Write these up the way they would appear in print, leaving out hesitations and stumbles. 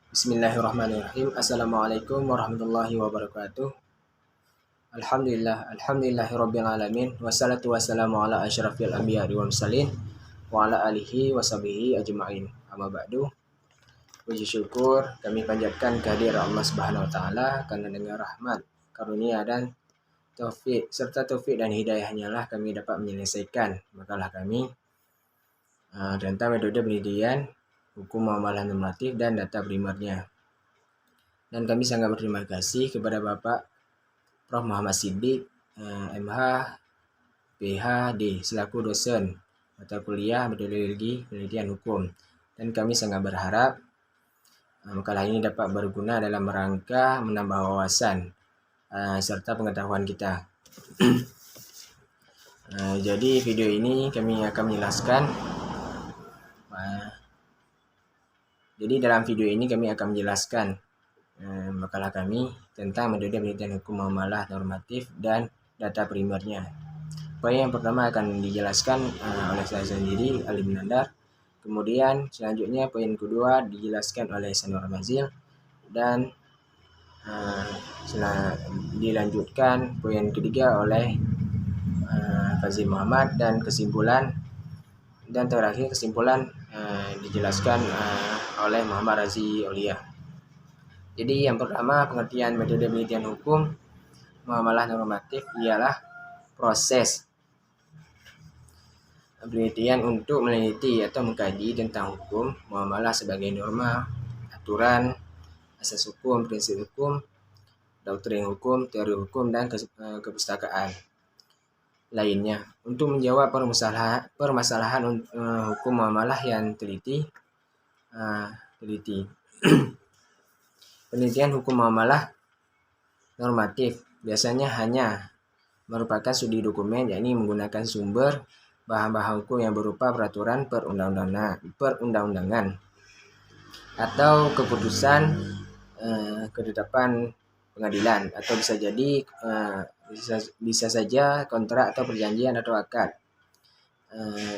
Bismillahirrahmanirrahim. Assalamualaikum warahmatullahi wabarakatuh. Alhamdulillahirabbil alamin. Wassalatu wassalamu ala asyrafil anbiya'i wal mursalin wa ala alihi washabihi ajmain. Amma ba'du. Puji syukur kami panjatkan kehadiran Allah Subhanahu wa taala karena dengan rahmat, karunia dan taufik dan hidayahnya lah kami dapat menyelesaikan makalah kami tentang metode penelitian hukum muamalah normatif dan data primernya. Dan kami sangat berterima kasih kepada Bapak Prof. Muhammad Siddiq, MH, PhD, selaku dosen mata kuliah metodologi penelitian hukum. Dan kami sangat berharap makalah ini dapat berguna dalam rangka menambah wawasan serta pengetahuan kita. Jadi video ini kami akan menjelaskan. Jadi dalam video ini kami akan menjelaskan makalah kami tentang metode penelitian hukum muamalah normatif dan data primernya. Poin yang pertama akan dijelaskan oleh saya sendiri, Ali Nandar. Kemudian selanjutnya poin kedua dijelaskan oleh Sanur Mazil, dan dilanjutkan poin ketiga oleh Fazil Muhammad, dan terakhir kesimpulan dijelaskan oleh Muhammad Razi Aulia. Jadi yang pertama, pengertian metode penelitian hukum muamalah normatif ialah proses penelitian untuk meneliti atau mengkaji tentang hukum muamalah sebagai norma, aturan, asas hukum, prinsip hukum, doktrin hukum, teori hukum, dan kepustakaan lainnya untuk menjawab permasalahan hukum muamalah yang teliti. Penelitian hukum muamalah normatif biasanya hanya merupakan studi dokumen, yakni menggunakan sumber bahan-bahan hukum yang berupa peraturan perundang-undangan atau keputusan ketetapan pengadilan, atau bisa saja kontrak atau perjanjian atau akad.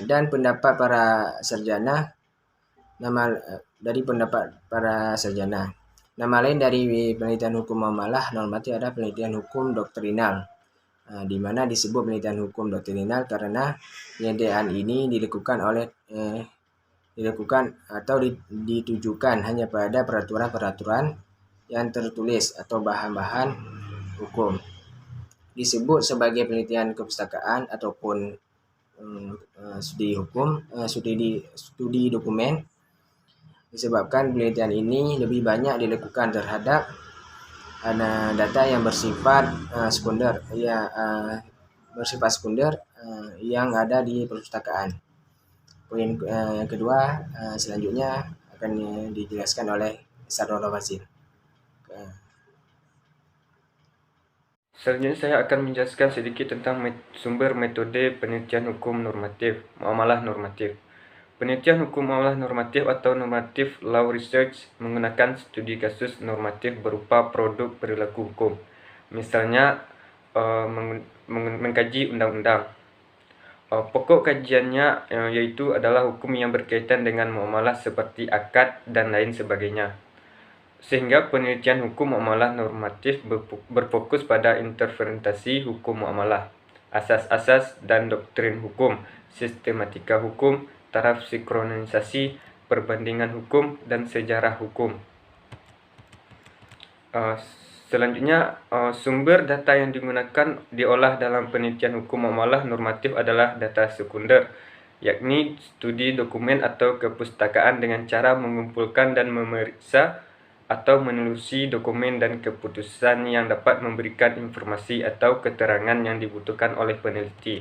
Dan pendapat para sarjana, Nama lain dari penelitian hukum muamalah normatif adalah penelitian hukum doktrinal, di mana disebut penelitian hukum doktrinal karena penelitian ini dilakukan atau ditujukan hanya pada peraturan-peraturan yang tertulis atau bahan-bahan hukum. Disebut sebagai penelitian kepustakaan ataupun studi dokumen, disebabkan penelitian ini lebih banyak dilakukan terhadap data yang bersifat sekunder yang ada di perpustakaan. Poin yang kedua selanjutnya akan dijelaskan oleh Sanur Mazil. Selanjutnya saya akan menjelaskan sedikit tentang sumber metode penelitian hukum normatif, muamalah normatif. Penelitian hukum muamalah normatif atau normative law research menggunakan studi kasus normatif berupa produk perilaku hukum. Misalnya mengkaji undang-undang. Pokok kajiannya yaitu adalah hukum yang berkaitan dengan muamalah seperti akad dan lain sebagainya. Sehingga penelitian hukum muamalah normatif berfokus pada interpretasi hukum muamalah, asas-asas dan doktrin hukum, sistematika hukum, taraf sinkronisasi, perbandingan hukum, dan sejarah hukum. Selanjutnya, sumber data yang diolah dalam penelitian hukum muamalah normatif adalah data sekunder, yakni studi dokumen atau kepustakaan dengan cara mengumpulkan dan memeriksa atau menelusuri dokumen dan keputusan yang dapat memberikan informasi atau keterangan yang dibutuhkan oleh peneliti.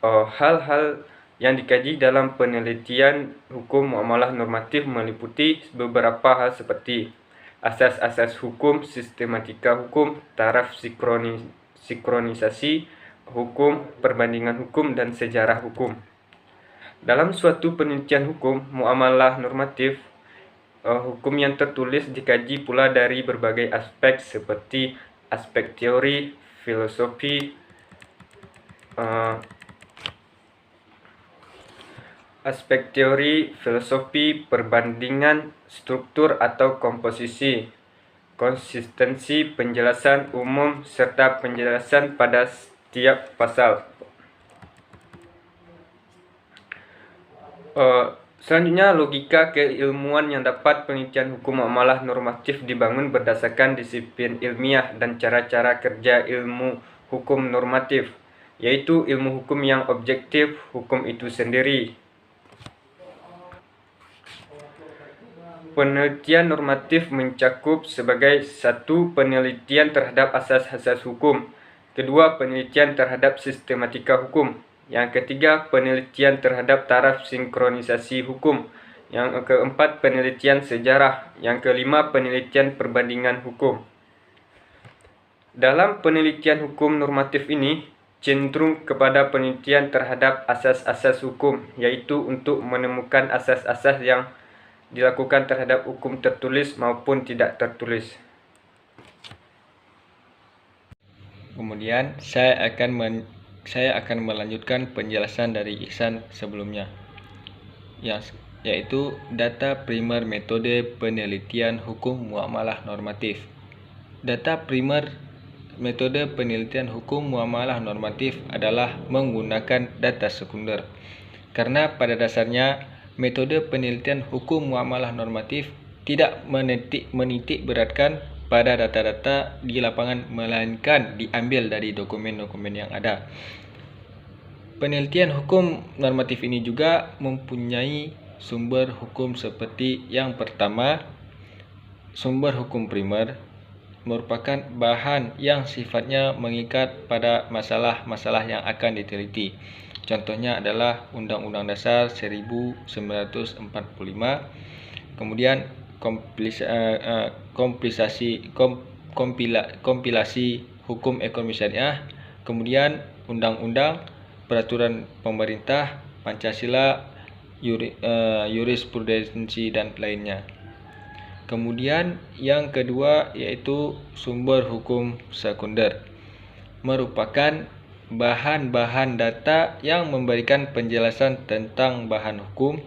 Hal-hal yang dikaji dalam penelitian hukum muamalah normatif meliputi beberapa hal seperti asas-asas hukum, sistematika hukum, taraf sinkronisasi hukum, perbandingan hukum, dan sejarah hukum. Dalam suatu penelitian hukum muamalah normatif, hukum yang tertulis dikaji pula dari berbagai aspek seperti aspek teori, filosofi, aspek teori, filosofi, perbandingan, struktur atau komposisi, konsistensi penjelasan umum, serta penjelasan pada setiap pasal. Selanjutnya, logika keilmuan yang dapat penelitian hukum muamalah normatif dibangun berdasarkan disiplin ilmiah dan cara-cara kerja ilmu hukum normatif, yaitu ilmu hukum yang objektif, hukum itu sendiri. Penelitian normatif mencakup sebagai satu, penelitian terhadap asas-asas hukum, kedua, penelitian terhadap sistematika hukum, yang ketiga, penelitian terhadap taraf sinkronisasi hukum, yang keempat, penelitian sejarah, yang kelima, penelitian perbandingan hukum. Dalam penelitian hukum normatif ini cenderung kepada penelitian terhadap asas-asas hukum, yaitu untuk menemukan asas-asas yang dilakukan terhadap hukum tertulis maupun tidak tertulis. Kemudian saya akan melanjutkan penjelasan dari Ihsan sebelumnya, yaitu data primer metode penelitian hukum muamalah normatif. Data primer metode penelitian hukum muamalah normatif adalah menggunakan data sekunder, karena pada dasarnya metode penelitian hukum muamalah normatif tidak menitik beratkan pada data-data di lapangan, melainkan diambil dari dokumen-dokumen yang ada. Penelitian hukum normatif ini juga mempunyai sumber hukum seperti yang pertama, sumber hukum primer merupakan bahan yang sifatnya mengikat pada masalah-masalah yang akan diteliti. Contohnya adalah Undang-Undang Dasar 1945, kemudian kompilasi hukum ekonomi syariah, kemudian undang-undang, peraturan pemerintah, Pancasila, jurisprudensi dan lainnya. Kemudian yang kedua yaitu sumber hukum sekunder, merupakan bahan-bahan data yang memberikan penjelasan tentang bahan hukum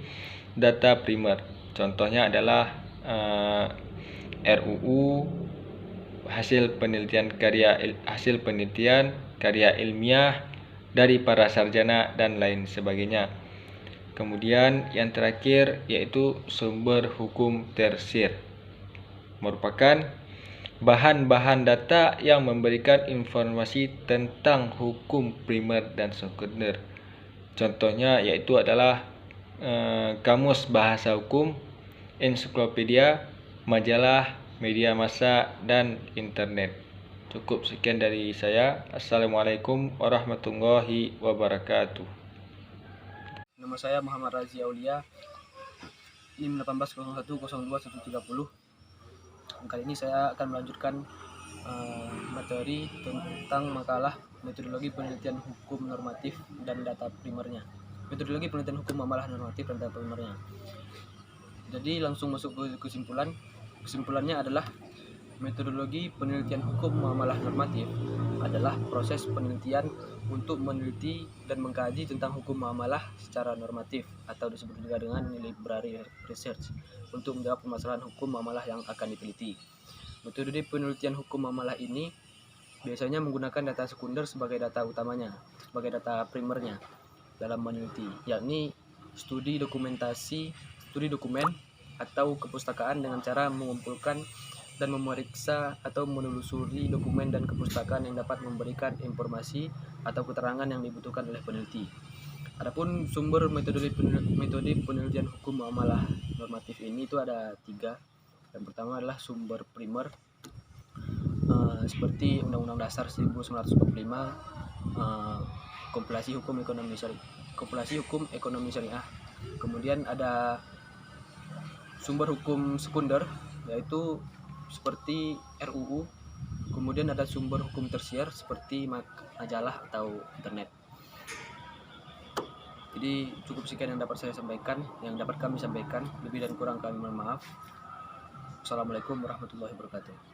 data primer. Contohnya adalah RUU, hasil penelitian karya ilmiah dari para sarjana dan lain sebagainya. Kemudian yang terakhir yaitu sumber hukum tersier, merupakan bahan-bahan data yang memberikan informasi tentang hukum primer dan sekunder. Contohnya yaitu adalah kamus bahasa hukum, ensiklopedia, majalah, media massa, dan internet. Cukup sekian dari saya. Assalamualaikum warahmatullahi wabarakatuh. Nama saya Muhammad Razi Aulia, NIM 1801021130. Kali ini saya akan melanjutkan materi tentang makalah metodologi penelitian hukum normatif dan data primernya. Metodologi penelitian hukum muamalah normatif dan data primernya. Jadi langsung masuk ke kesimpulan. Kesimpulannya adalah metodologi penelitian hukum muamalah normatif adalah proses penelitian untuk meneliti dan mengkaji tentang hukum muamalah secara normatif, atau disebut juga dengan library research, untuk menjawab permasalahan hukum muamalah yang akan diteliti. Metode penelitian hukum muamalah ini biasanya menggunakan data sekunder sebagai data utamanya, sebagai data primernya dalam meneliti, yakni studi dokumen atau kepustakaan dengan cara mengumpulkan dan memeriksa atau menelusuri dokumen dan kepustakaan yang dapat memberikan informasi atau keterangan yang dibutuhkan oleh peneliti. Adapun sumber metode penelitian hukum muamalah normatif ini itu ada 3. Yang pertama adalah sumber primer, seperti Undang-Undang Dasar 1945, kompilasi hukum ekonomi syariah. Kemudian ada sumber hukum sekunder, yaitu seperti RUU. Kemudian ada sumber hukum tersier seperti majalah atau internet. Jadi cukup sekian yang dapat kami sampaikan. Lebih dan kurang kami mohon maaf. Assalamualaikum warahmatullahi wabarakatuh.